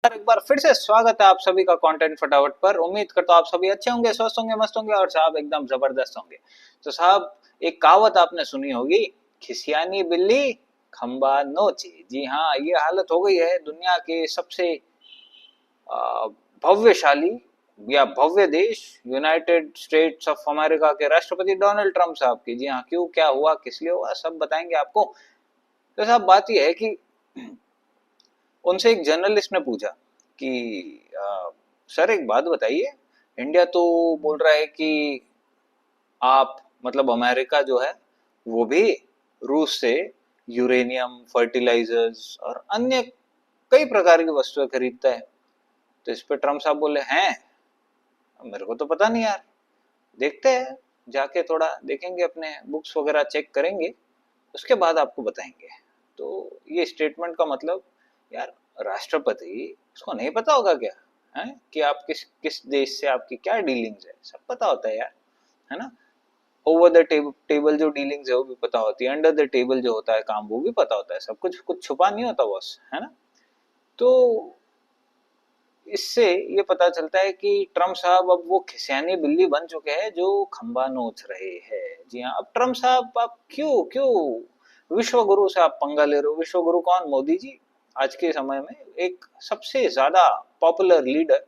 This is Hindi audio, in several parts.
एक बार फिर से स्वागत है आप सभी का कंटेंट फटाफट पर। उम्मीद करता हूँ आप सभी अच्छे होंगे, स्वस्थ होंगे, मस्त होंगे और साहब एकदम जबरदस्त होंगे। तो साहब, एक कहावत आपने सुनी होगी, खिसियानी बिल्ली खंबा नोचे। जी हाँ, ये हालत हो गई है दुनिया के सबसे भव्यशाली या भव्य देश यूनाइटेड स्टेट्स ऑफ अमेरिका के राष्ट्रपति डोनाल्ड ट्रंप साहब की। जी हाँ, क्यों, क्या हुआ, किस लिए हुआ, सब बताएंगे आपको। तो साहब, बात यह है कि उनसे एक जर्नलिस्ट ने पूछा कि सर एक बात बताइए, इंडिया तो बोल रहा है कि आप मतलब अमेरिका जो है वो भी रूस से यूरेनियम, फर्टिलाइजर्स और अन्य कई प्रकार की वस्तुएं खरीदता है। तो इस पे ट्रम्प साहब बोले हैं, मेरे को तो पता नहीं यार, देखते हैं, जाके थोड़ा देखेंगे, अपने बुक्स वगैरह चेक करेंगे, उसके बाद आपको बताएंगे। तो ये स्टेटमेंट का मतलब, यार राष्ट्रपति, उसको नहीं पता होगा क्या है कि आप किस किस देश से आपकी क्या डीलिंग्स है, सब पता होता है यार, है ना। ओवर द टेबल जो डीलिंग्स है वो भी पता होती है, अंडर द टेबल जो होता है काम वो भी पता होता है, सब कुछ, कुछ छुपा नहीं होता बॉस, है ना। तो इससे ये पता चलता है कि ट्रम्प साहब अब वो खिसियानी बिल्ली बन चुके हैं जो खंबा नोच रहे हैं। जी हाँ, अब ट्रम्प साहब, आप क्यों क्यों विश्व गुरु से आप पंगा ले रहे हो। विश्व गुरु कौन? मोदी जी। आज के समय में एक सबसे ज्यादा popular leader,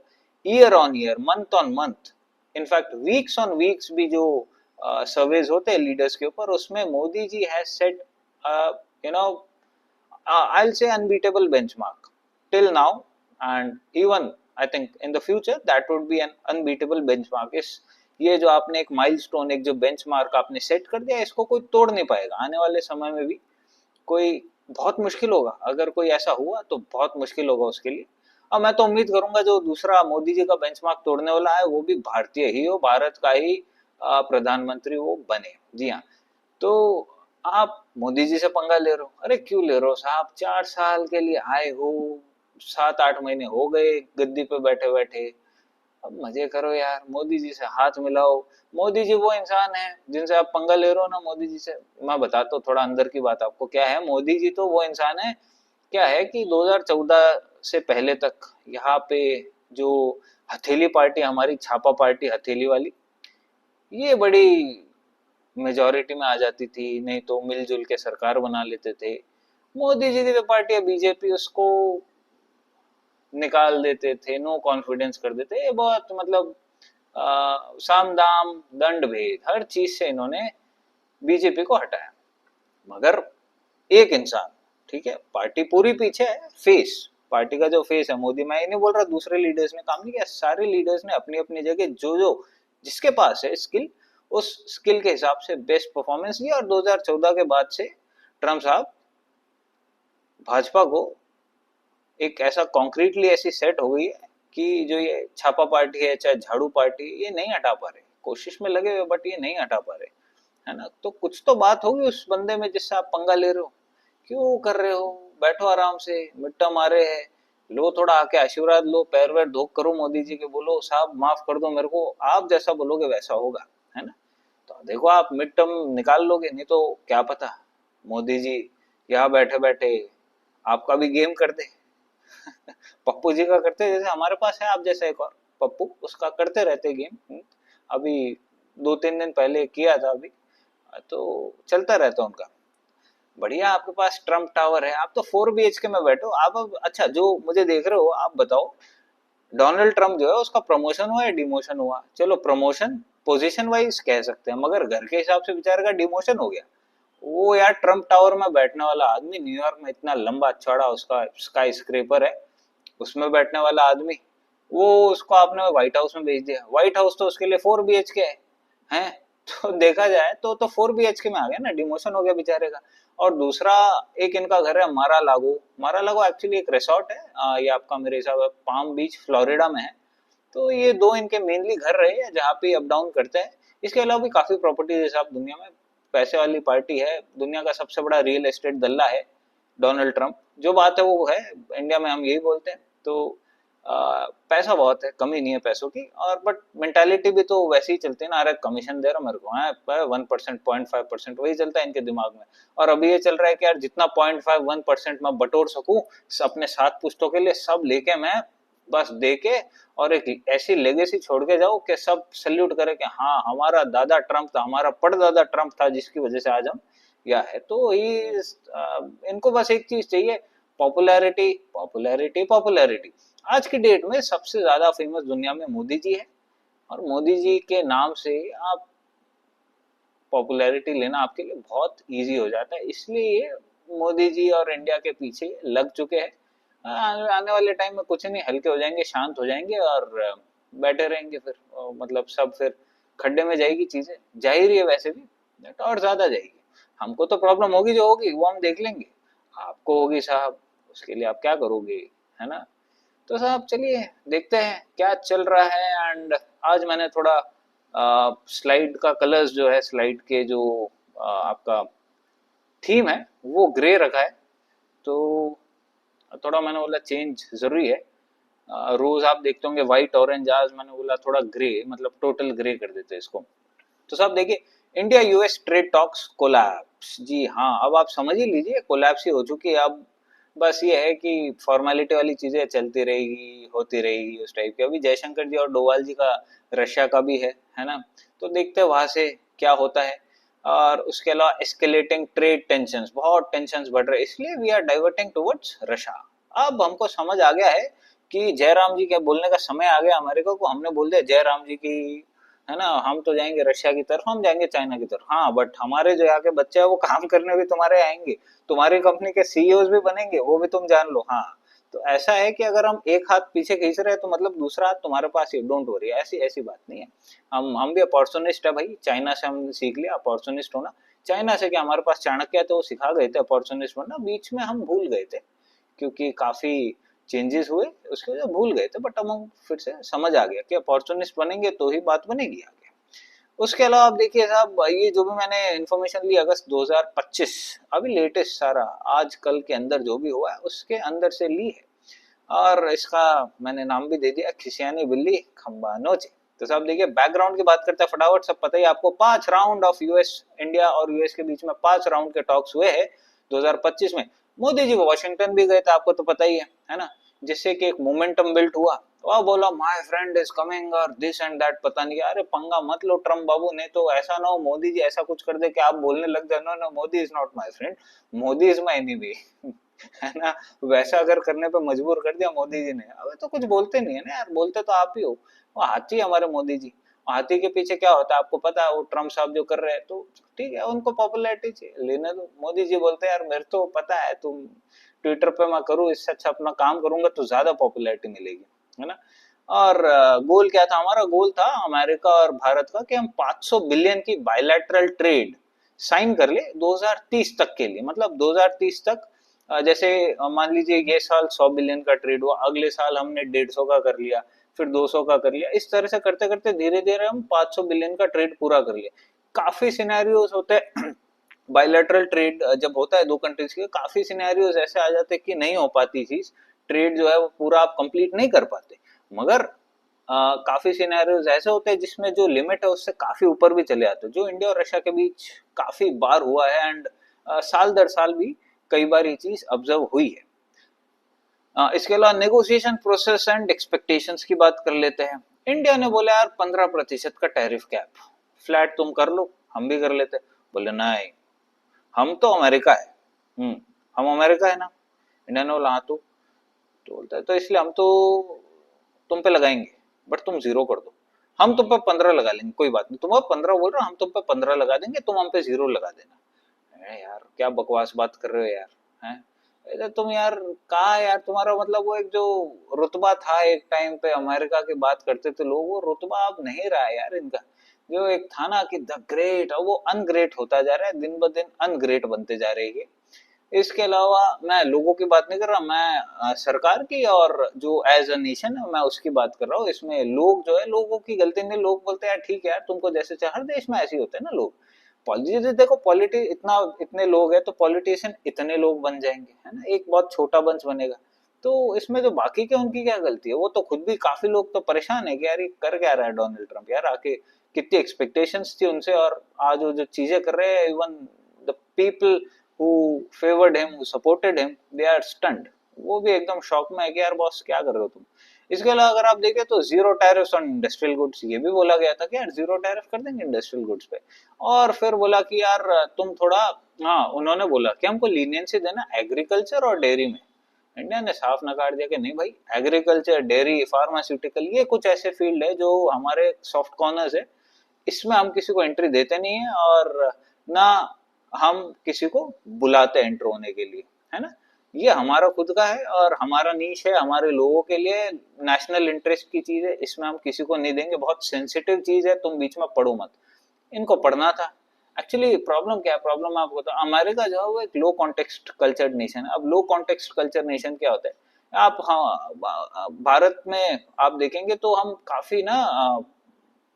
year on year, month on month, infact weeks on weeks भी जो सर्वेज होते हैं लीडर्स के ऊपर, उसमें Modi ji has set you know I'll say unbeatable benchmark till now, and even I think in the future that would be an unbeatable benchmark. इस ये जो आपने एक माइलस्टोन, एक जो बेंचमार्क आपने सेट कर दिया, इसको कोई तोड़ नहीं पाएगा आने वाले समय में भी। कोई, बहुत मुश्किल होगा, अगर कोई ऐसा हुआ तो बहुत मुश्किल होगा उसके लिए। और मैं तो उम्मीद करूंगा जो दूसरा मोदी जी का बेंचमार्क तोड़ने वाला है वो भी भारतीय ही हो, भारत का ही प्रधानमंत्री वो बने। जी हाँ। तो आप मोदी जी से पंगा ले रहे हो, अरे क्यों ले रहे हो साहब, 4 साल के लिए आए हो, 7-8 महीने हो गए गद्दी पे बैठे बैठे, अब मजे करो यार, मोदी जी से हाथ मिलाओ। मोदी जी वो इंसान है जिनसे आप पंगा ले रहे हो ना, मोदी जी से मैं बताता हूँ थोड़ा अंदर की बात आपको। क्या है, मोदी जी तो वो इंसान है, क्या है कि 2014 से पहले तक यहाँ पे जो हथेली पार्टी, हमारी छापा पार्टी हथेली वाली, ये बड़ी मेजोरिटी में आ जाती थी, नहीं तो मिलजुल के सरकार बना लेते थे। मोदी जी की जो पार्टी है बीजेपी, उसको निकाल देते थे, नो कॉन्फिडेंस कर देते। ये बहुत मतलब साम दाम दंड भेद हर चीज से इन्होंने बीजेपी को हटाया। मगर एक इंसान, ठीक है, पार्टी पूरी पीछे है, फेस, पार्टी का जो फेस है मोदी। मैं ये नहीं बोल रहा दूसरे लीडर्स ने काम नहीं किया, सारे लीडर्स ने अपनी अपनी जगह जो जो जिसके पास है स्किल, उस स्किल के हिसाब से बेस्ट परफॉर्मेंस दिया। और 2014 के बाद से ट्रम्प साहब भाजपा को एक ऐसा कॉन्क्रीटली ऐसी सेट हो गई है कि जो ये छापा पार्टी है, चाहे झाड़ू पार्टी, ये नहीं हटा पा रहे, कोशिश में लगे हुए बट ये नहीं हटा पा रहे, है ना। तो कुछ तो बात होगी उस बंदे में जिससे आप पंगा ले रहे हो। क्यों कर रहे हो, बैठो आराम से, मिट्टा मारे है, लो थोड़ा आके आशीर्वाद लो, पैर वैर धो करो मोदी जी के, बोलो साहब माफ कर दो मेरे को, आप जैसा बोलोगे वैसा होगा, है ना। तो देखो आप मिड टर्म निकाल लोगे, नहीं तो क्या पता मोदी जी यहाँ बैठे बैठे आपका भी गेम कर दे। पप्पू जी का करते, जैसे हमारे पास है आप जैसे एक और पप्पू, उसका करते रहते गेम। अभी 2-3 दिन पहले किया था अभी, तो चलता रहता उनका। बढ़िया, आपके पास ट्रम्प टावर है, आप तो 4 BHK में बैठो आप। अब अच्छा, जो मुझे देख रहे हो आप बताओ, डोनाल्ड ट्रम्प जो है उसका प्रमोशन हुआ या डिमोशन हुआ? चलो प्रमोशन पोजीशन वाइज कह सकते हैं, मगर घर के हिसाब से बेचारे का डिमोशन हो गया। वो यार ट्रम्प टावर में बैठने वाला आदमी, न्यूयॉर्क में इतना लंबा चौड़ा उसका स्काई स्क्रेपर है, उसमें बैठने वाला आदमी, वो उसको आपने व्हाइट हाउस में भेज दिया। व्हाइट हाउस तो उसके लिए 4 BHK है, हैं? तो देखा जाए तो 4 BHK में आ गया ना, डिमोशन हो गया बेचारे का। और दूसरा, एक इनका घर है मारा लागो। मारा लागो एक्चुअली एक रिसोर्ट है, ये आपका मेरे हिसाब से पाम बीच फ्लोरिडा में है। तो ये दो इनके मेनली घर रहे हैं जहाँ पे अप डाउन करते हैं। इसके अलावा भी काफी प्रॉपर्टीज है साहब दुनिया में, पैसे वाली पार्टी है, दुनिया का सबसे बड़ा रियल एस्टेट दल्ला है डोनाल्ड ट्रंप। जो बात है वो है, इंडिया में हम यही बोलते हैं। तो पैसा बहुत है, कमी नहीं है पैसों की, और बट मेंटालिटी भी तो वैसे ही चलती है ना, अरे कमीशन दे रहा मेरे को, है 1%, 0.5%, वही चलता है इनके दिमाग में। और अभी ये चल रहा है कि यार जितना 0.5-1% मैं बटोर सकूं अपने 7 पुश्तों के लिए, सब लेके मैं बस दे के, और एक ऐसी लेगेसी छोड़ के जाओ कि सब सल्यूट करे कि हाँ हमारा दादा ट्रम्प था, हमारा परदादा ट्रम्प था, जिसकी वजह से आज हम यह है। तो ये इनको बस एक चीज चाहिए, पॉपुलैरिटी पॉपुलैरिटी पॉपुलैरिटी। आज की डेट में सबसे ज्यादा फेमस दुनिया में मोदी जी है, और मोदी जी के नाम से आप पॉपुलैरिटी लेना आपके लिए बहुत इजी हो जाता है, इसलिए मोदी जी और इंडिया के पीछे लग चुके हैं। आने वाले टाइम में कुछ नहीं, हल्के हो जाएंगे, शांत हो जाएंगे, और बैठे रहेंगे फिर, मतलब सब फिर खड्डे में जाएगी चीजें, जा ही रही है वैसे भी, और ज्यादा जाएगी। हमको तो प्रॉब्लम होगी जो होगी वो हम देख लेंगे, आपको होगी साहब, उसके लिए आप क्या करोगे, है ना। तो साहब चलिए देखते हैं क्या चल रहा है। एंड आज मैंने थोड़ा स्लाइड का कलर्स जो है, स्लाइड के जो आपका थीम है वो ग्रे रखा है, तो थोड़ा मैंने बोला चेंज जरूरी है। रोज आप देखते होंगे व्हाइट ऑरेंज, आज मैंने बोला थोड़ा ग्रे, मतलब टोटल ग्रे कर देते हैं इसको। तो साहब देखिए, India US trade talks collapse, जी हाँ, अब आप समझ ही लीजिए कोलैप्स ही हो चुकी है अब। बस ये है कि फॉर्मेलिटी वाली चीजें चलती रहेगी, होती रहेगी उस टाइप की। अभी जयशंकर जी और डोवाल जी का रशिया का भी है ना, तो देखते हैं वहां से क्या होता है। और उसके अलावा एस्केलेटिंग ट्रेड टेंशंस, बहुत टेंशंस बढ़ रहे हैं, इसलिए we are diverting towards Russia. अब हमको समझ आ गया है कि जयराम जी के बोलने का समय आ गया, अमेरिका को हमने बोल दिया जयराम जी की, है ना, हम तो जाएंगे रशिया की तरफ, हम जाएंगे चाइना की तरफ, हाँ बट हमारे जो यहाँ के बच्चे हैं वो काम करने भी तुम्हारे आएंगे, तुम्हारी कंपनी के सीईओ भी बनेंगे, वो भी तुम जान लो। हाँ, तो ऐसा है कि अगर हम एक हाथ पीछे खींच रहे हैं तो मतलब दूसरा हाथ तुम्हारे पास ही, डोंट वरी, ऐसी ऐसी बात नहीं है। हम भी अपॉर्चुनिस्ट है भाई, चाइना से हम सीख लिया अपॉर्चुनिस्ट होना। चाइना से क्या, हमारे पास चाणक्य तो वो सिखा गए थे अपॉर्चुनिस्ट बनना, बीच में हम भूल गए थे क्योंकि काफी चेंजेस हुए, उसके वजह से भूल गए थे, बट हम फिर से समझ आ गया कि अपॉर्चुनिस्ट बनेंगे तो ही बात बनेगी आगे। उसके अलावा आप देखिए साहब, ये जो भी मैंने इन्फॉर्मेशन ली अगस्त 2025, अभी लेटेस्ट सारा आज कल के अंदर जो भी हुआ है उसके अंदर से ली है, और इसका मैंने नाम भी दे दिया खिसियानी बिल्ली खंबा नोचे। तो साहब देखिए, बैकग्राउंड की बात करते हैं फटाफट, सब पता ही आपको, 5 राउंड ऑफ यूएस, इंडिया और यूएस के बीच में 5 राउंड के टॉक्स हुए हैं 2025 में। मोदी जी वॉशिंगटन भी गए थे, आपको तो पता ही है ना, जिससे कि एक मोमेंटम बिल्ट हुआ। वह बोला माय फ्रेंड इज कमिंग और दिस एंड दैट, पता नहीं, अरे पंगा मत लो ट्रम्प बाबू, नहीं तो ऐसा ना हो मोदी जी ऐसा कुछ कर दे कि आप बोलने लग जाए no no Modi is not my friend, Modi is my enemy, है ना। वैसा अगर करने पे मजबूर कर दिया मोदी जी ने, अब तो कुछ बोलते नहीं है ना यार, बोलते तो आप ही हो, वो हाथी है हमारे मोदी जी। हाथी के पीछे क्या होता है आपको पता है, वो ट्रम्प साहब जो कर रहे हैं, तो ठीक है उनको पॉपुलैरिटी चाहिए, लेने दो। मोदी जी बोलते हैं यार मेरे तो पता है तुम ट्विटर पे मैं करूँ इससे अच्छा अपना काम करूंगा तो ज्यादा पॉपुलैरिटी मिलेगी, है ना। और गोल क्या था हमारा, गोल था अमेरिका और भारत का कि हम 500 बिलियन की बायलैटरल ट्रेड साइन कर ले 2030 तक के लिए, मतलब 2030 तक। जैसे मान लीजिए ये साल 100 बिलियन का ट्रेड हुआ, अगले साल हमने 150 का कर लिया, फिर 200 का कर लिया, इस तरह से करते करते धीरे धीरे हम 500 बिलियन का ट्रेड पूरा कर लिया। काफी सिनेरियोस होते हैं बायलैटरल ट्रेड जब होता है दो कंट्रीज के, काफी सिनेरियोस ऐसे आ जाते हैं कि नहीं हो पाती चीज, ट्रेड जो है वो पूरा आप कंप्लीट नहीं कर पाते। मगर काफी सिनेरियोस ऐसे होते हैं जिसमें जो लिमिट है उससे काफी ऊपर भी चले जाते हैं, जो इंडिया और रशिया के बीच काफी बार हुआ है। एंड साल दर साल भी कई बार ये चीज ऑब्जर्व हुई है। इसके अलावा नेगोशिएशन प्रोसेस एंड एक्सपेक्टेशंस की बात कर लेते हैं। इंडिया ने बोला यार 15% का टैरिफ कैप फ्लैट तुम कर लो, हम भी कर लेते। बोले नहीं, हम तो अमेरिका है, हम अमेरिका है ना। इंडिया ने बोला हाँ, तो बोलता है तो इसलिए हम तो तुम पे लगाएंगे, बट तुम 0 कर दो, हम तुम पे 15 लगा लेंगे, कोई बात नहीं, तुम अब 15 बोल रहे हो, हम तुम पे 15 लगा देंगे, तुम हम पे 0 लगा देना। अरे यार क्या बकवास बात कर रहे हो यार, हैं। अरे तुम यार, कहा यार तुम्हारा मतलब वो एक जो रुतबा था एक टाइम पे, अमेरिका की बात करते थे लोग, वो रुतबा अब नहीं रहा है यार इनका। जो एक था ना कि द ग्रेट, और वो अनग्रेट होता जा रहा है, दिन ब दिन अनग्रेट बनते जा रही है। इसके अलावा मैं लोगों की बात नहीं कर रहा, मैं सरकार की और जो एज अ नेशन है मैं उसकी बात कर रहा हूँ। इसमें लोग जो है, लोगों की गलती नहीं, लोग बोलते हैं यार ठीक है यार तुमको जैसे चाहे, हर देश में ऐसे ही होते हैं ना लोग। पॉलिटिक्स देखो, इतना इतने लोग हैं तो पॉलिटिशियन इतने लोग बन जाएंगे, है ना, एक बहुत छोटा वंश बनेगा। तो इसमें जो बाकी के उनकी क्या गलती है? वो तो खुद भी काफी लोग तो परेशान है कि यार ये कर क्या रहा है डोनाल्ड ट्रम्प, यार आके कितनी एक्सपेक्टेशंस थी उनसे, और आज वो जो चीजें कर रहे हैं, even the people who favoured him, who supported him, they are stunned. वो भी एकदम शॉक में है कि यार बॉस क्या कर रहे हो तुम। इसके अलावा अगर आप देखें तो zero tariffs on industrial goods, ये भी बोला गया था कि यार जीरो टैरिफ कर देंगे इंडस्ट्रियल गुड्स पे। और फिर बोला कि यार तुम थोड़ा, हाँ उन्होंने बोला कि हमको लीनियंसी देना एग्रीकल्चर और डेयरी में। इंडिया ने साफ नकार दिया कि नहीं भाई, एग्रीकल्चर, डेयरी, फार्मास्यूटिकल, ये कुछ ऐसे फील्ड है जो हमारे सॉफ्ट कॉर्नर्स है, इसमें हम किसी को एंट्री देते नहीं है, और ना हम किसी को बुलाते एंटर होने के लिए, है ना। ये हमारा खुद का है और हमारा नीश है, हमारे लोगों के लिए नेशनल इंटरेस्ट की चीज है, इसमें हम किसी को नहीं देंगे। बहुत सेंसिटिव चीज है, तुम बीच में पढ़ो मत। इनको पढ़ना था। एक्चुअली प्रॉब्लम क्या है, प्रॉब्लम मैं आपको बताऊं, अमेरिका जो है वो एक लो कॉन्टेक्स्ट कल्चर्ड नेशन है। अब लो कॉन्टेक्स्ट कल्चर नेशन क्या होता है? आप, हाँ, भारत में आप देखेंगे तो हम काफी ना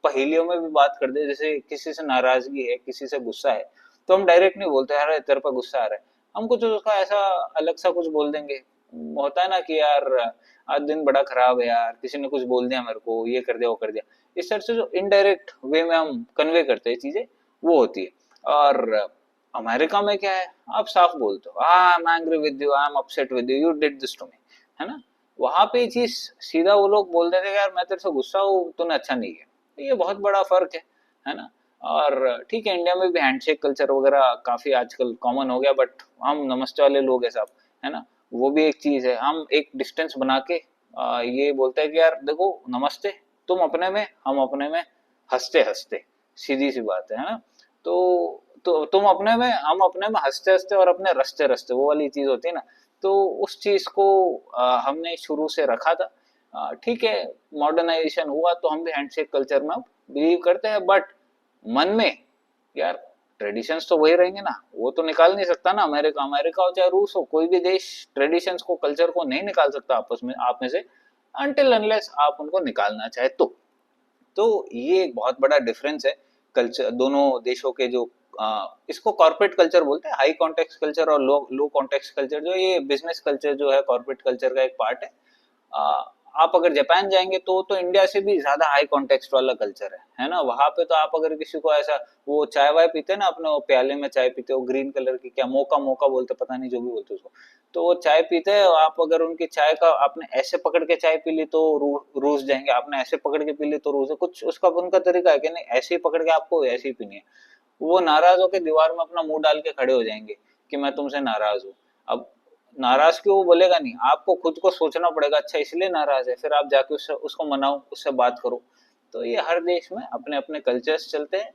पहेलियों में भी बात करते हैं। जैसे किसी से नाराजगी है, किसी से गुस्सा है, तो हम डायरेक्ट नहीं बोलते यार तेरे पर गुस्सा आ रहा है, हम कुछ उसका ऐसा अलग सा कुछ बोल देंगे। होता है ना कि यार आज दिन बड़ा खराब है यार, किसी ने कुछ बोल दिया मेरे को, ये कर दिया वो कर दिया। इस तरह से जो इनडायरेक्ट वे में हम कन्वे करते हैं चीजें, वो होती है। और अमेरिका में क्या है, आप साफ बोलते हो, I am angry with you, I am upset with you, you did this to me, है ना। वहां पे ये चीज सीधा वो लोग बोल देते यार मैं तेरे से गुस्सा हूँ, तूने अच्छा नहीं किया। ये बहुत बड़ा फर्क है ना। और ठीक है, इंडिया में भी हैंडशेक कल्चर वगैरह काफी आजकल कॉमन हो गया, बट हम नमस्ते वाले लोग हैं साहब, है ना। वो भी एक चीज है, हम एक डिस्टेंस बना के ये बोलते हैं कि यार देखो नमस्ते, तुम अपने में हम अपने में, हंसते हंसते, सीधी सी बात है ना। तो तुम अपने में हम अपने में, हंसते हंसते और अपने रस्ते रस्ते, वो वाली चीज होती है ना। तो उस चीज को हमने शुरू से रखा था। ठीक है, मॉडर्नाइजेशन हुआ तो हम भी हैंडशेक कल्चर में अब बिलीव करते हैं, बट मन में यार ट्रेडिशंस तो वही रहेंगे ना, वो तो निकाल नहीं सकता ना। अमेरिका अमेरिका हो चाहे रूस हो, कोई भी देश ट्रेडिशंस को, कल्चर को नहीं निकाल सकता आपस में, आप में से, अनटिल अनलेस आप उनको निकालना चाहे तो ये एक बहुत बड़ा डिफरेंस है कल्चर दोनों देशों के। जो इसको कॉर्पोरेट कल्चर बोलते हैं, हाई कॉन्टेक्स्ट कल्चर और लो लो कॉन्टेक्स्ट कल्चर, जो ये बिजनेस कल्चर जो है कॉर्पोरेट कल्चर का एक पार्ट है। आप अगर जापान जाएंगे तो इंडिया से भी ज्यादा हाई कॉन्टेक्स्ट वाला कल्चर है ना। वहां पे तो आप अगर किसी को ऐसा, वो चाय वाय पीते हैं ना अपने, वो प्याले में चाय पीते हो ग्रीन कलर की, क्या मोका मोका बोलते, पता नहीं जो भी बोलते उसको, तो वो चाय पीते हैं। आप अगर उनकी चाय का आपने ऐसे पकड़ के चाय पी ली तो रूस जाएंगे, आपने ऐसे पकड़ के पी ली तो रूस, कुछ उसका उनका तरीका है कि नहीं ऐसे ही पकड़ के आपको ऐसे ही पीनी है। वो नाराज होकर दीवार में अपना मुंह डाल के खड़े हो जाएंगे कि मैं तुमसे नाराज हूँ। अब नाराज क्यों, वो बोलेगा नहीं, आपको खुद को सोचना पड़ेगा, अच्छा इसलिए नाराज है, फिर आप जाके उससे उसको मनाओ, उससे बात करो। तो ये हर देश में अपने अपने कल्चर्स चलते हैं।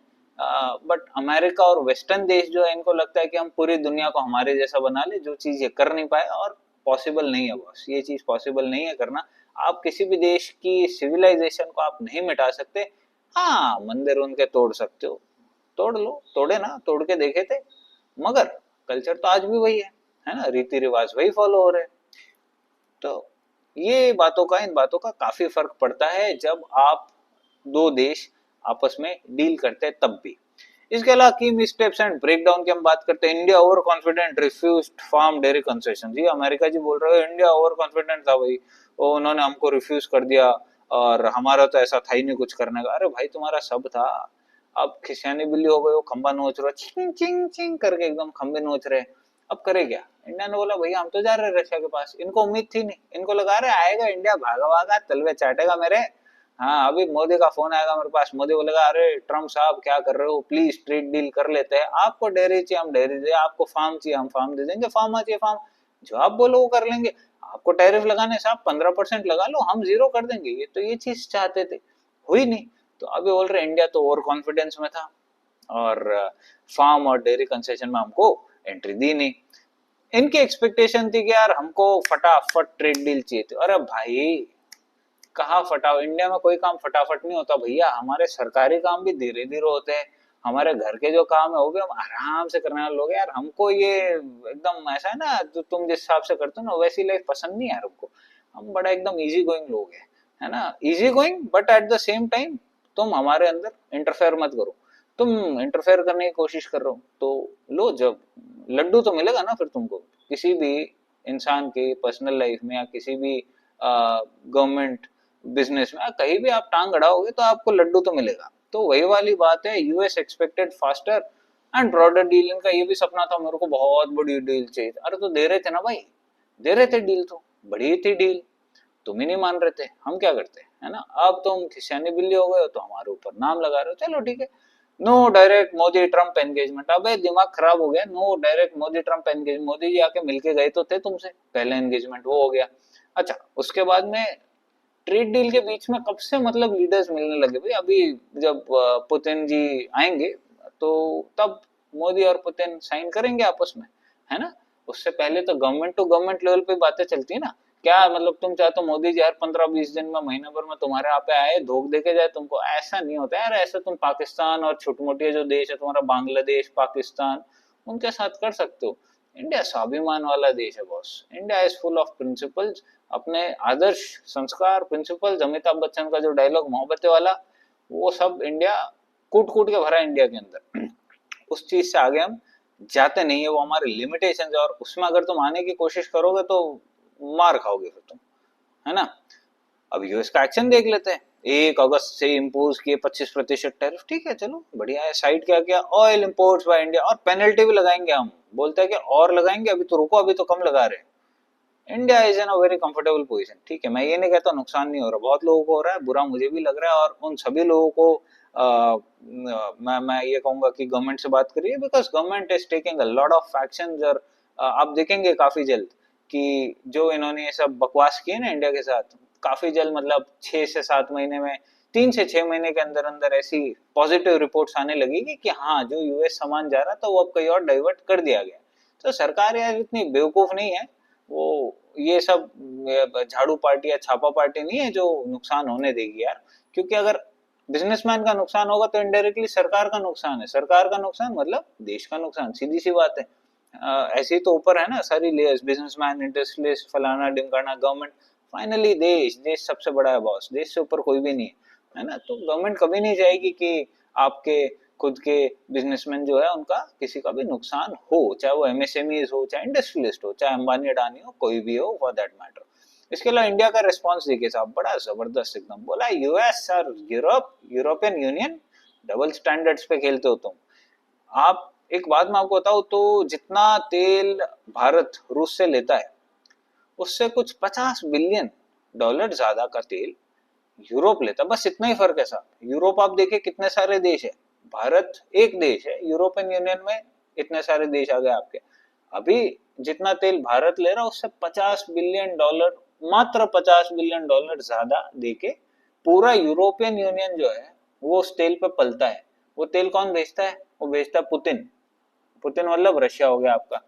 बट अमेरिका और वेस्टर्न देश जो है, इनको लगता है कि हम पूरी दुनिया को हमारे जैसा बना ले, जो चीज ये कर नहीं पाए, और पॉसिबल नहीं है बॉस, ये चीज पॉसिबल नहीं है करना। आप किसी भी देश की सिविलाइजेशन को आप नहीं मिटा सकते। हाँ, मंदिर उनके तोड़ सकते हो, तोड़ लो, तोड़े ना, तोड़ के देखे थे, मगर कल्चर तो आज भी वही है ना, रीति रिवाज वही फॉलो हो रहे हैं। तो ये बातों का, इन बातों का काफी फर्क पड़ता है जब आप दो देश आपस में डील करते हैं तब भी। इसके अलावा की स्टेप्स एंड ब्रेकडाउन की हम बात करते हैं। India over confident refused farm dairy concession, जी अमेरिका जी बोल रहे हो इंडिया ओवर कॉन्फिडेंट था भाई, वो उन्होंने हमको रिफ्यूज कर दिया, और हमारा तो ऐसा था ही नहीं कुछ करने का। अरे भाई तुम्हारा सब था, अब खिसियानी बिल्ली हो गए हो, खंबा नोच रहे हो, चिंग चिंग चिंग करके एकदम खंबे नोच रहे, अब करे क्या। इंडिया ने बोला भैया हम तो जा रहे रशिया के पास, इनको उम्मीद थी नहीं, इनको लगा रहे आएगा इंडिया भागा भागा तलवे चाटेगा मेरे। हाँ, अभी मोदी का फोन आएगा मेरे पास, मोदी बोलेगा अरे ट्रम्प साहब क्या कर रहे हो, प्लीज ट्रेड डील कर लेते हैं, आपको डेयरी चाहिए हम डेयरी दे, आपको फार्म चाहिए हम फार्म दे देंगे, फार्म चाहिए फार्म, जो आप बोलो वो कर लेंगे। आपको टैरिफ लगाने साहब 15% लगा लो, हम जीरो कर देंगे। ये तो ये चीज चाहते थे, हुई नहीं। तो अभी बोल रहे इंडिया तो ओवर कॉन्फिडेंस में था, और फार्म और डेयरी कंसेशन में हमको एंट्री दी नहीं। इनकी एक्सपेक्टेशन थी कि यार हमको फटाफट ट्रेड डील चाहिए थी। अरे भाई कहाँ फटा, इंडिया में कोई काम फटाफट नहीं होता भैया, हमारे सरकारी काम भी धीरे धीरे होते हैं, हमारे घर के जो काम है वो भी हम आराम से करने वाले लोग हैं यार। हमको ये एकदम ऐसा है ना, जो तुम जिस हिसाब से करते हो ना वैसी लाइफ पसंद नहीं है यार हमको। हम बड़ा एकदम इजी गोइंग लोग हैं, है ना, easy going, but at the same time तुम हमारे अंदर इंटरफेयर मत करो। तुम इंटरफेयर करने की कोशिश कर रहे हो तो लो, जब लड्डू तो मिलेगा ना फिर तुमको, किसी भी इंसान की पर्सनल लाइफ में या किसी भी गवर्नमेंट बिजनेस में कहीं भी आप टांग अड़ाओगे तो आपको लड्डू तो मिलेगा। तो वही वाली बात है, US expected faster and broader deal. इनका ये भी सपना था मेरे को बहुत बड़ी डील चाहिए। अरे तो दे रहे थे ना भाई, दे रहे थे डील, तो बड़ी थी डील, तुम ही नहीं मान रहे थे, हम क्या करते, है ना। अब तुम खिसियानी बिल्ली हो गए हो तो हमारे ऊपर नाम लगा रहे हो, चलो ठीक है। No direct Modi Trump engagement, अबे दिमाग खराब हो गया। No direct Modi Trump engagement, Modi ji आके मिलके गए तो थे तुमसे, पहले एंगेजमेंट वो हो गया। अच्छा, उसके बाद में ट्रेड डील के बीच में कब से मतलब लीडर्स मिलने लगे भाई, अभी जब पुतिन जी आएंगे तो तब मोदी और पुतिन साइन करेंगे आपस में, है ना। उससे पहले तो गवर्नमेंट टू गवर्नमेंट लेवल पे बातें चलती है ना। क्या मतलब तुम चाहते हो मोदी जी हर 15-20 दिन में, महीने भर में तुम्हारे यहाँ पे आए, धोख दे के जाए तुमको? ऐसा नहीं होता यार। ऐसा तुम पाकिस्तान और छोटे मोटे जो देश है तुम्हारा, बांग्लादेश, पाकिस्तान, उनके साथ कर सकते हो। इंडिया स्वाभिमान वाला देश है boss. India is full of principles, अपने आदर्श, संस्कार, प्रिंसिपल्स। अमिताभ बच्चन का जो डायलॉग मोहब्बतें वाला, वो सब इंडिया कूट कूट के भरा है इंडिया के अंदर। उस चीज से आगे हम जाते नहीं है, वो हमारे लिमिटेशन है। और उसमें अगर तुम आने की कोशिश करोगे तो मार खाओगे फिर तुम, है ना। अब यूएस का एक्शन देख लेते हैं। 1 अगस्त से इम्पोज किए 25% टैरिफ, ठीक है चलो बढ़िया है। साइड क्या किया, ऑयल इम्पोर्ट्स बाय इंडिया, और पेनल्टी भी लगाएंगे हम। बोलते हैं कि और लगाएंगे, अभी तो रुको, अभी तो कम लगा रहे हैं। India is in a very comfortable position, ठीक है। मैं ये नहीं कहता नुकसान नहीं हो रहा, बहुत लोगों को हो रहा है, बुरा मुझे भी लग रहा है। और उन सभी लोगों को मैं ये कहूंगा कि गवर्नमेंट से बात करिए, because government is taking a lot of actions. और आप देखेंगे काफी जल्द कि जो इन्होंने ये सब बकवास किए ना इंडिया के साथ, काफी जल्द मतलब 6 से 7 महीने में, 3 से 6 महीने के अंदर अंदर ऐसी पॉजिटिव रिपोर्ट्स आने लगेगी कि हाँ, जो यूएस सामान जा रहा था वो अब कहीं और डाइवर्ट कर दिया गया। तो सरकार यार इतनी बेवकूफ नहीं है, वो ये सब झाड़ू पार्टी या छापा पार्टी नहीं है जो नुकसान होने देगी यार। क्योंकि अगर बिजनेसमैन का नुकसान होगा तो इनडायरेक्टली सरकार का नुकसान है, सरकार का नुकसान मतलब देश का नुकसान, सीधी सी बात है। ऐसे ही तो ऊपर है ना सारी लेयर्स, बिजनेसमैन, इंडस्ट्रियलिस्ट, फलाना ढिमकाना, गवर्नमेंट, फाइनली देश। देश सबसे बड़ा है बॉस, देश से ऊपर कोई भी नहीं है ना। तो गवर्नमेंट कभी नहीं चाहेगी कि आपके खुद के बिजनेसमैन जो है उनका किसी का भी नुकसान हो, चाहे वो एमएसएमई हो, चाहे इंडस्ट्रियलिस्ट हो, चाहे अंबानी अडानी हो, कोई भी हो फॉर दैट मैटर। इसके अलावा इंडिया का रिस्पॉन्स देखिए साहब, बड़ा जबरदस्त एकदम। बोला यूएस और Europe, European union, double standards पे खेलते हो तुम। आप, एक बात मैं आपको बताऊं तो, जितना तेल भारत रूस से लेता है उससे कुछ 50 बिलियन डॉलर ज्यादा का तेल यूरोप लेता, बस इतना ही फर्क है साहब। यूरोप आप देखिए कितने सारे देश है, भारत एक देश है, यूरोपियन यूनियन में इतने सारे देश आ गए आपके। अभी जितना तेल भारत ले रहा है उससे 50 बिलियन डॉलर, मात्र 50 बिलियन डॉलर ज्यादा देके पूरा यूरोपियन यूनियन जो है वो उस तेल पे पलता है। वो तेल कौन बेचता है, वो बेचता है पुतिन। पुतिन मतलब रशिया हो गया आपका।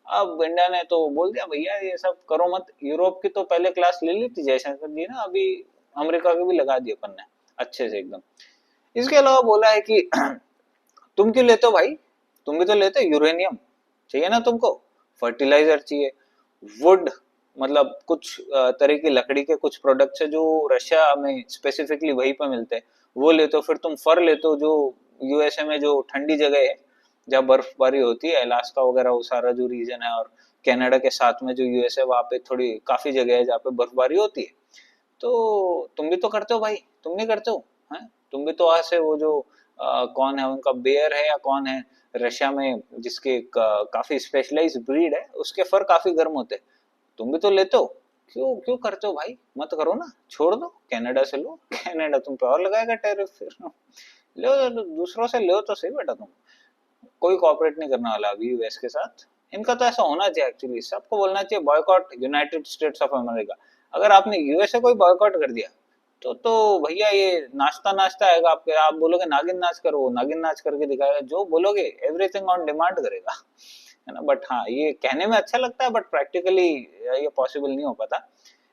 अब इंडिया ने तो बोल दिया भैया ये सब करो मत। यूरोप की तो पहले क्लास ले ली थी जयशंकर जी ना, अभी अमेरिका की भी लगा दी अपन ने अच्छे से एकदम। इसके अलावा बोला है कि तुम क्यों लेते हो भाई, तुम भी तो लेते हो, यूरेनियम चाहिए ना तुमको, फर्टिलाइजर चाहिए, वुड, मतलब कुछ तरह की लकड़ी के कुछ प्रोडक्ट्स है जो रशिया में स्पेसिफिकली वहीं पर मिलते हैं, वो लेते हो। फिर तुम फर लेते हो, जो यूएसए में जो ठंडी जगह है जहाँ बर्फबारी होती है, अलास्का वगैरह वो सारा जो रीजन है, और कनाडा के साथ में जो यूएस है वहां पे थोड़ी काफी जगह है जहाँ पे बर्फबारी होती है। तो तुम भी तो करते हो भाई, तुम नहीं करते हो, हैं? तुम भी तो वहां से वो जो कौन है उनका, बेयर है या कौन है रशिया में, जिसके काफी स्पेशलाइज्ड ब्रीड है, उसके फर काफी गर्म होते हैं। तुम भी तो लेते हो, क्यों क्यों करते हो भाई, मत करो ना, छोड़ दो, कनाडा से लो। कनाडा तुम पे और लगाएगा टैरिफ फिर। लो दूसरों से लो तो सही बेटा तुम। कोई कॉपरेट नहीं करने वाला अभी यूएस के साथ। इनका तो ऐसा होना चाहिए एक्चुअली, सबको बोलना चाहिए boycott United states of America. अगर आपने यूएसए को बॉयकॉट कर दिया तो भैया ये नाचता नाचता आएगा आपके, आप बोलोगे नागिन नाच करो, नागिन नाच करके दिखाएगा, जो बोलोगे एवरीथिंग ऑन डिमांड करेगा, है ना। बट हाँ, ये कहने में अच्छा लगता है बट प्रैक्टिकली ये पॉसिबल नहीं हो पाता।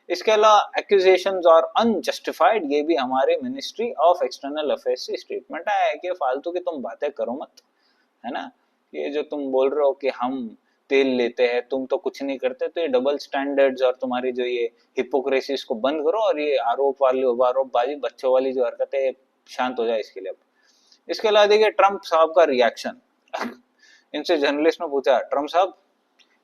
इसके अलावा एक्यूजेशंस और अनजस्टिफाइड, ये भी हमारे मिनिस्ट्री ऑफ एक्सटर्नल अफेयर्स से स्टेटमेंट आया है कि फालतू की तुम बातें करो मत, है ना। ये जो तुम बोल रहे हो कि हम तेल लेते हैं, तुम तो कुछ नहीं करते, तो ये डबल स्टैंडर्ड्स और तुम्हारी जो ये हिपोक्रेसी, इसको बंद करो। और ये आरोप वाली आरोपबाजी, बच्चों वाली जो हरकतें, शांत हो जाए इसके लिए। इसके अलावा देखिए ट्रम्प साहब का रिएक्शन। इनसे जर्नलिस्ट ने पूछा, ट्रम्प साहब,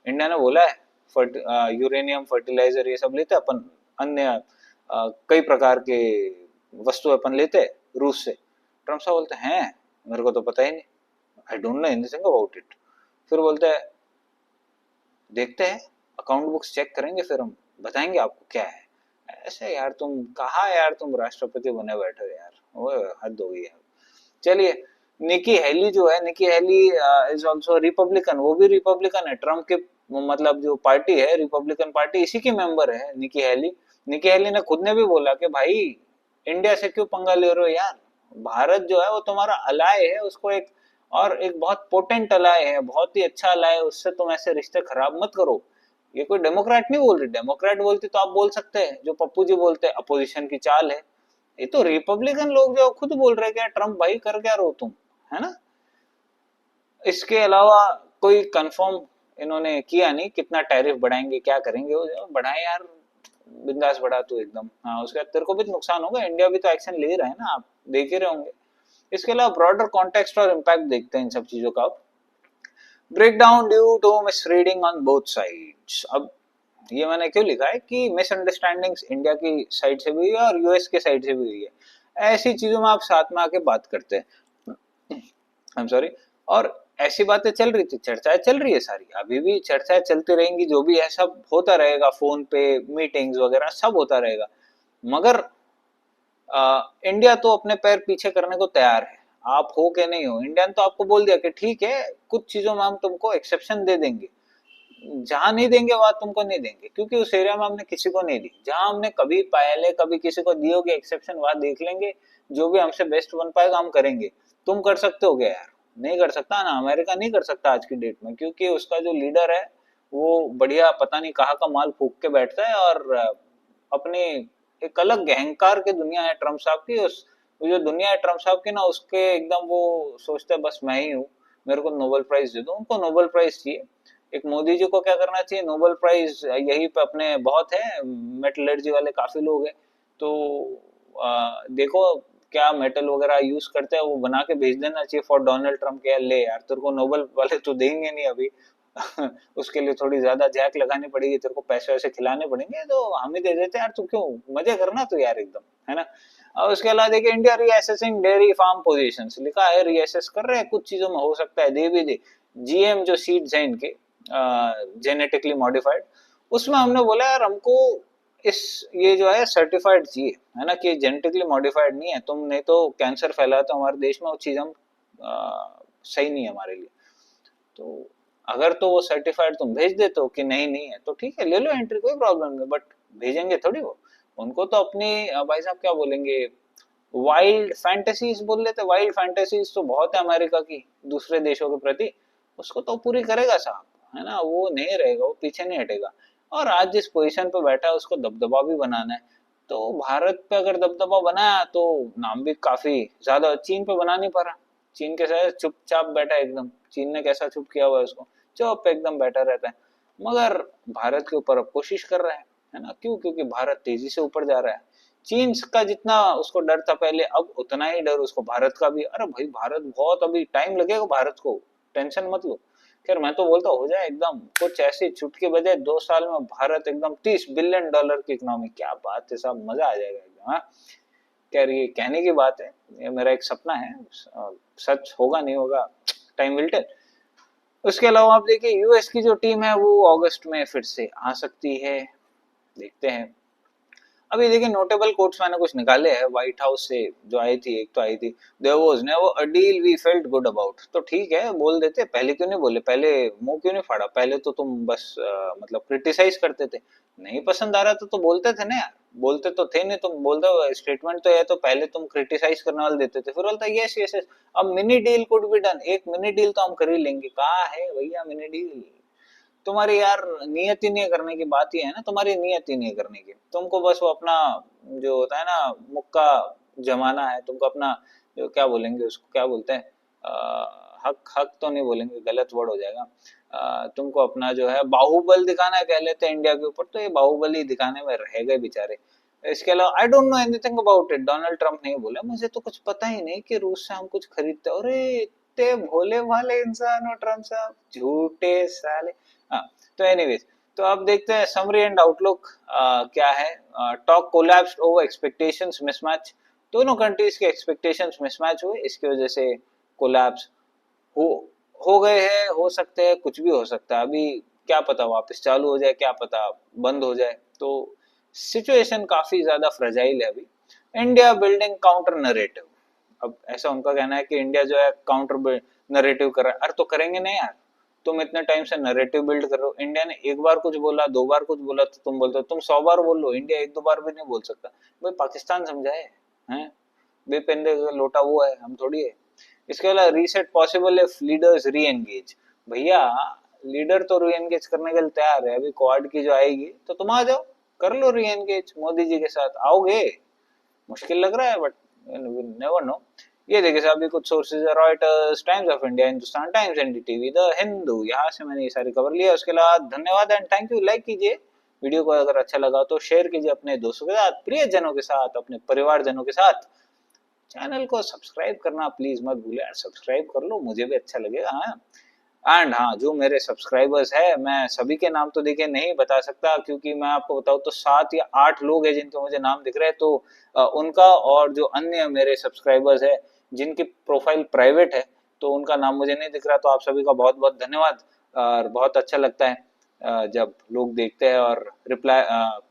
इंडिया ने बोला है यूरेनियम फर्टिलाइजर ये सब लेते अपन, अन्य कई प्रकार के वस्तु अपन लेते रूस से। ट्रम्प साहब बोलते हैं मेरे को तो पता ही नहीं, I don't know anything about it. फिर बोलते हैं देखते हैं, अकाउंट बुक्स चेक करेंगे फिर हम बताएंगे आपको क्या है। ऐसे यार तुम कहा यार, तुम राष्ट्रपति बने बैठे हो यार, ओए हद हो गई यार। चलिए, निकी हेली जो है, Nikki Haley is also Republican, वो भी रिपब्लिकन है, ट्रम्प के मतलब जो पार्टी है रिपब्लिकन पार्टी, इसी की मेंबर है निकी हेली। निकी हेली ने खुद ने भी बोला कि भाई इंडिया से क्यों पंगा ले रहे हो यार, भारत जो है वो तुम्हारा अलाय है, उसको एक और एक बहुत पोटेंट अलाय है, बहुत ही अच्छा अलाय है, उससे तुम ऐसे रिश्ते खराब मत करो। ये कोई डेमोक्रेट नहीं बोल रही, डेमोक्रेट बोलती तो आप बोल सकते हैं, जो पप्पू जी बोलते हैं अपोजिशन की चाल है। ये तो रिपब्लिकन लोग जो खुद बोल रहे हैं क्या ट्रम्प भाई कर क्या रहो तुम, है ना। इसके अलावा कोई कंफर्म इन्होंने किया नहीं कितना टैरिफ बढ़ाएंगे क्या करेंगे, वो बढ़ाए यार, बिंदास बढ़ा तू एकदम, हाँ उसके बाद तेरे को भी तो नुकसान होगा, इंडिया भी तो एक्शन ले रहा है ना, आप देख ही रहे होंगे। इसके अलावा ब्रॉडर कॉन्टेक्स्ट और इम्पैक्ट देखते हैं इन सब चीजों का। Break down due to misreading on both sides. अब ये मैंने क्यों लिखा है कि मिसअंडरस्टैंडिंग्स इंडिया की साइड से भी हुई है और यूएस के साइड से भी हुई है, ऐसी चीजों में आप साथ में आके बात करते हैं, आई एम सॉरी। और ऐसी बातें चल रही थी, चर्चाएं चल रही है सारी, अभी भी चर्चाएं चलती रहेंगी, जो भी है सब होता रहेगा, फोन पे मीटिंग्स वगैरह सब होता रहेगा। मगर इंडिया तो अपने पैर पीछे करने को तैयार है, आप हो के नहीं हो, इंडिया ने तो आपको बोल दिया कि ठीक है कुछ चीजों में हम तुमको एक्सेप्शन दे देंगे, जहां नहीं देंगे वहां तुमको नहीं देंगे, क्योंकि उस एरिया में हमने किसी को नहीं दी, जहां हमने कभी पहले कभी किसी को दी होगी एक्सेप्शन वहां देख लेंगे, जो भी हमसे बेस्ट बन पाएगा हम करेंगे। तुम कर सकते हो क्या यार, नहीं कर सकता ना, अमेरिका नहीं कर सकता आज की डेट में, क्योंकि उसका जो लीडर है वो बढ़िया पता नहीं कहाँ का माल फूक के बैठता है, और अपनी एक अलग अहंकार की दुनिया है ट्रम्प साहब की, उस वो जो दुनिया है ट्रम्प साहब की ना, उसके एकदम वो सोचते हैं बस मैं ही हूँ, मेरे को नोबेल प्राइज दे दो, उनको नोबेल प्राइज चाहिए। एक मोदी जी को क्या करना चाहिए, नोबेल प्राइज यही पे अपने बहुत है, मेटलर्जी वाले काफी लोग हैं, तो देखो क्या मेटल वगैरह यूज करते हैं वो बना के भेज देना चाहिए फॉर डोनाल्ड ट्रम्प के, ले यार तेरे को नोबेल वाले तो देंगे नहीं अभी उसके लिए थोड़ी ज्यादा जैक लगानी पड़ेगी, तेरे को पैसे वैसे खिलाने पड़ेंगे, तो हम ही दे देते यार, तू क्यों मजे करना तू यार एकदम, है ना। और उसके अलावा देखिए India reassessing dairy farm positions लिखा है, रीअसेस कर रहे हैं, कुछ चीजों में हो सकता है दे भी दे। जीएम जो सीड्स हैं इनके जेनेटिकली मॉडिफाइड, उसमें हमने बोला यार हमको इस ये जो है सर्टिफाइड चाहिए, है ना, कि जेनेटिकली मॉडिफाइड नहीं है, तुम नहीं तो कैंसर फैलाते हो हमारे देश में, वो चीज हम सही नहीं है हमारे लिए। तो अगर तो वो सर्टिफाइड तुम भेज देते हो कि नहीं नहीं है, तो ठीक है ले लो एंट्री, कोई प्रॉब्लम नहीं, बट भेजेंगे थोड़ी वो, उनको तो अपनी भाई साहब क्या बोलेंगे, वाइल्ड फैंटेसीज बोल लेते, वाइल्ड फैंटेसीज तो बहुत है अमेरिका की दूसरे देशों के प्रति, उसको तो पूरी करेगा साहब, है ना, वो नहीं रहेगा, वो पीछे नहीं हटेगा। और आज जिस पोजीशन पे बैठा है उसको दबदबा भी बनाना है, तो भारत पे अगर दबदबा बनाया तो नाम भी काफी ज्यादा, चीन पे बना नहीं पा रहा, चीन के साथ चुपचाप बैठा है एकदम, चीन ने कैसा चुप किया हुआ है उसको, चुप एकदम बैठा रहता है, मगर भारत के ऊपर अब कोशिश कर रहा है ना, क्यों, क्योंकि भारत तेजी से ऊपर जा रहा है। चीन का जितना उसको डर था पहले, अब उतना ही डर उसको भारत का भी, अरे भाई भारत बहुत अभी टाइम लगेगा भारत को, टेंशन मत लो। खैर मैं तो बोलता हो जाए एकदम, कुछ ऐसी चुटकी बजाए 2 साल में भारत एकदम $30 बिलियन की इकोनॉमी, क्या बात है साहब, मजा आ जाएगा एकदम, हाँ। खैर ये कहने की बात है, ये मेरा एक सपना है, सच होगा नहीं होगा टाइम विल टेल। उसके अलावा आप देखिए यूएस की जो टीम है वो अगस्त में फिर से आ सकती है, देखते हैं। अभी देखिए नोटेबल कोट्स मैंने कुछ निकाले हैं व्हाइट हाउस से जो आई थी, एक तो आई थी there was never a deal we felt good about, तो ठीक है बोल देते, पहले क्यों नहीं बोले, पहले मुंह क्यों नहीं फाड़ा, पहले तो तुम बस मतलब क्रिटिसाइज करते थे, नहीं पसंद आ रहा तो बोलते थे ना यार, बोलते तो थे नहीं, तुम बोलते हो स्टेटमेंट तो है, तो पहले तुम क्रिटिसाइज करने वाले देते थे, फिर बोलता यस यस यस, अब mini deal could be done, एक मिनी डील तो हम कर ही लेंगे, कहाँ है भैया मिनी डील, तुम्हारी यार नियत ही नहीं करने की, बात ही है ना, तुम्हारी नियत ही नहीं करने की, तुमको बस वो अपना जो होता है ना मुक्का जमाना है, तुमको अपना जो क्या बोलेंगे उसको, क्या बोलते हैं, हक हक तो नहीं बोलेंगे, गलत वर्ड हो जाएगा, तुमको अपना जो है बाहुबल दिखाना है कह लेते हैं इंडिया के ऊपर, तो ये बाहुबली दिखाने में रह गए बेचारे। इसके अलावा I don't know anything about it, Donald Trump नहीं बोला मुझे तो कुछ पता ही नहीं कि रूस से हम कुछ खरीदते, अरे इतने भोले भाले इंसान हो ट्रंप साहब, झूठे साले। हाँ, तो एनीवेज तो अब देखते हैं समरी एंड आउटलुक क्या है। Talk collapsed over expectations mismatch, दोनों कंट्रीज के एक्सपेक्टेशंस मिसमैच हुए, इसकी वजह से कोलैप्स हो हो गए हैं। हो सकते हैं, कुछ भी हो सकता है, अभी क्या पता वापस चालू हो जाए, क्या पता बंद हो जाए। तो सिचुएशन काफी ज्यादा फ्रेजाइल है अभी। इंडिया बिल्डिंग काउंटर नरेटिव, अब ऐसा उनका कहना है कि इंडिया जो है काउंटर नरेटिव कर रहा है। अरे तो करेंगे नहीं यार, तुम इतने टाइम से नरेटिव बिल्ड कर रहे हो। इंडिया ने एक बार कुछ बोला, दो बार कुछ बोला तो तुम बोलते हो, तुम 100 बार बोल लो, इंडिया एक दो बार भी नहीं बोल सकता। भाई पाकिस्तान समझाए हैं, बेपेंदे का लोटा वो है, हम थोड़ी है। इसके अलावा रीसेट पॉसिबल इफ लीडर्स री एंगेज, भैया लीडर तो री एंगेज करने के लिए तैयार है। अभी क्वाड की जो आएगी तो तुम आ जाओ, कर लो री एंगेज मोदी जी के साथ, आओगे? मुश्किल लग रहा है बट नेवर नो। ये देखिए साहब, अभी कुछ सोर्सेज है, Reuters, times of India, Hindustan times, NDTV, the Hindu, यहाँ से मैंने ये सारी खबर लिया। उसके अलावा धन्यवाद एंड थैंक यू। लाइक कीजिए वीडियो को, अगर अच्छा लगा तो शेयर कीजिए अपने दोस्तों के साथ, प्रियजनों के साथ, अपने परिवारजनों के साथ। चैनल को सब्सक्राइब करना प्लीज मत भूले यार, सब्सक्राइब कर लो, मुझे भी अच्छा लगेगा। हाँ, एंड हाँ, जो मेरे सब्सक्राइबर्स है, मैं सभी के नाम तो देखिए नहीं बता सकता, क्योंकि मैं आपको बताऊं तो 7 या 8 लोग हैं जिनके मुझे नाम दिख रहे हैं। तो उनका और जो अन्य मेरे सब्सक्राइबर्स है जिनकी प्रोफाइल प्राइवेट है, तो उनका नाम मुझे नहीं दिख रहा। तो आप सभी का बहुत बहुत धन्यवाद। और बहुत अच्छा लगता है जब लोग देखते हैं और रिप्लाई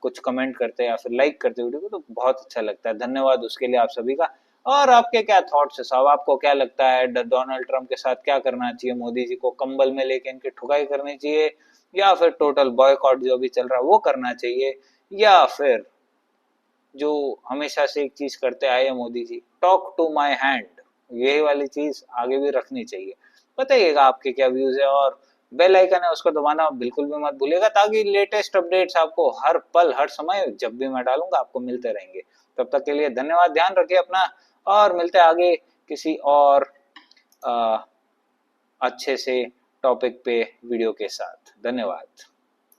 कुछ कमेंट करते हैं या फिर लाइक करते हैं वीडियो को, तो बहुत अच्छा लगता है। धन्यवाद उसके लिए आप सभी का। और आपके क्या थॉट्स है साहब, आपको क्या लगता है डोनाल्ड ट्रंप के साथ क्या करना चाहिए? मोदी जी को कंबल में लेके इनकी ठुकाई करनी चाहिए, या फिर टोटल बॉयकॉट जो भी चल रहा है वो करना चाहिए, या फिर जो हमेशा से एक चीज करते आए हैं Modi ji, talk to my hand, यही वाली चीज आगे भी रखनी चाहिए? बताइएगा आपके क्या व्यूज है। और बेल आइकन है उसको दबाना बिल्कुल भी मत भूलिएगा, ताकि लेटेस्ट अपडेट्स आपको हर पल हर समय जब भी मैं डालूंगा आपको मिलते रहेंगे। तब तक के लिए धन्यवाद, ध्यान रखिए अपना, और मिलते हैं आगे किसी और अच्छे से टॉपिक पे वीडियो के साथ। धन्यवाद।